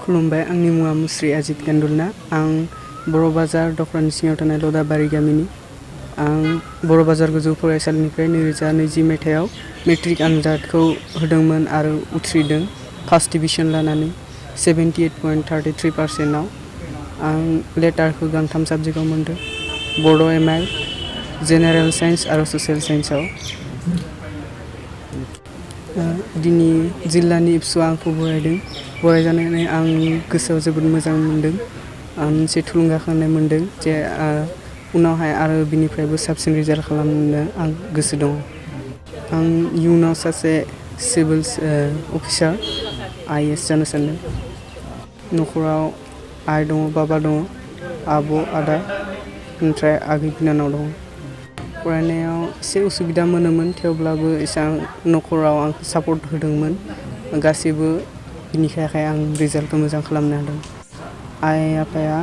खुलुमबाय, आंनि मुङा मुस्रि अजित गान्दुलना। आं बर' बाजार दख्रानि सिङाव थानाय लदाबारि गामिनि। आं बर' बाजार गोजौ फरायसालिनिफ्राय 2020 मायथाइयाव मेट्रिक आनजादखौ होदोंमोन आरो उथ्रिदों फार्स्ट डिभिजन लानानै 78.33%आव। आं लेटारखौ गांथाम साबजेक्टआव मोनदों, बड', एम.आइ., जेनेरेल साइन्स आरो ससियेल साइन्सआव। दिनै जिल्लानि इबसुआ आंखौ बरायजानानै आं गोसोआव जोबोद मोजां मोनदों। आं मोनसे थुलुंगाखांनाय मोनदों जे उनावहाय आरो बिनिफ्रायबो साबसिन रिजाल्ट खालामनो आं गोसो दं। आं इयुनाव सासे सिभिल अफिसार IAS जानो सानदों। न'खराव आइ दङ, बाबा दङ, आब', आदा, ओमफ्राय आगै बिनानाव दङ। फरायनायाव एसे उसुबिदा मोनोमोन, थेवब्लाबो एसां न'खराव आंखौ सापर्ट होदोंमोन गासैबो, बिनिखाय आं रिजाल्टखौ मोजां खालामनो हादों। आइ आफाया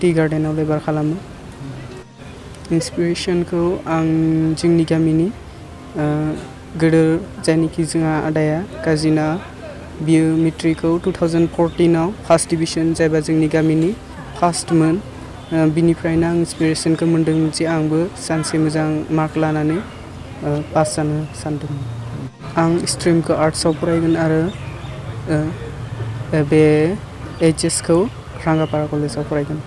टि गार्डेनाव लेबार खालामो। इन्सपिरेसनखौ आं जोंनि गामिनि गोदो जायनोखि जोंहा आदाया काजिना, बियो मेट्रिकखौ 2014आव फार्स्ट डिभिजन जायबा जोंनि गामिनि फार्स्टमोन। बिनिफ्रायनो आं इन्सपिरेसनखौ मोन्दों जे आंबो सानसे मोजां मार्क लानानै पास जानो सानदों। आं स्ट्रिमखौ आर्ट्सआव फरायगोन आरो बे HSखौ राङापारा कलेजाव फरायगोन।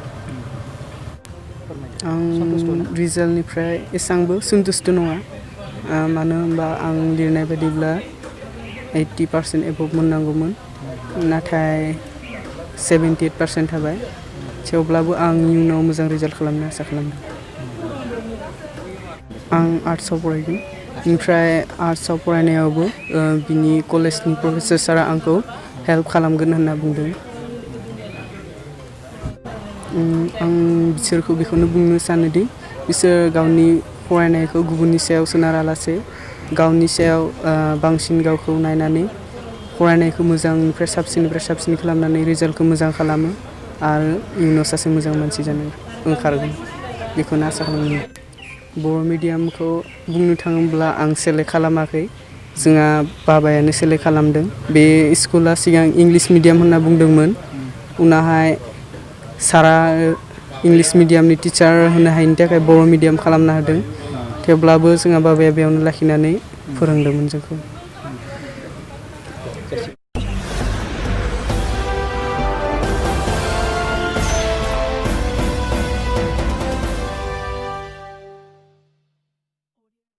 आं रिजाल्टनिफ्राय एसांबो सन्तुष्ट' नङा, मानो होनबा आं लिरनाय बायदिब्ला 80% एबभ मोननांगौमोन, नाथाय 78% थाबाय। थेवब्लाबो आं इयुनाव मोजां रिजाल्ट खालामनो आसा खालामदों। आं आर्ट्सआव फरायगोन, ओमफ्राय आर्ट्सआव फरायनायावबो बिनि कलेजनि प्रफेसर सारा आंखौ हेल्प खालामगोन होनना बुंदों। आं बिसोरखौ बेखौनो बुंनो सानोदि बिसोर गावनि फरायनायखौ गुबुननि सायाव सोनारालासे गावनि सायाव बांसिन गावखौ नायनानै फरायनायखौ मोजांनिफ्राय साबसिन खालामनानै रिजाल्टखौ मोजां खालामो आरो इयुनाव सासे मोजां मानसि जानो ओंखारगोन, बेखौनो आसा खालामो। बर' मिडियामखौ बुंनो थाङोब्ला आं सेलेक्ट खालामाखै, जोंहा बाबायानो सेलेक्ट खालामदों। बे स्कुला सिगां इंलिस मिडियाम होनना बुंदोंमोन, उनावहाय सारा इंलिस मिडियामनि टिचार होनो हायिनि थाखाय बर' मिडियाम खालामना होदों। थेवब्लाबो जोंहा बाबाया बेयावनो लाखिनानै फोरोंदोंमोन जोंखौ।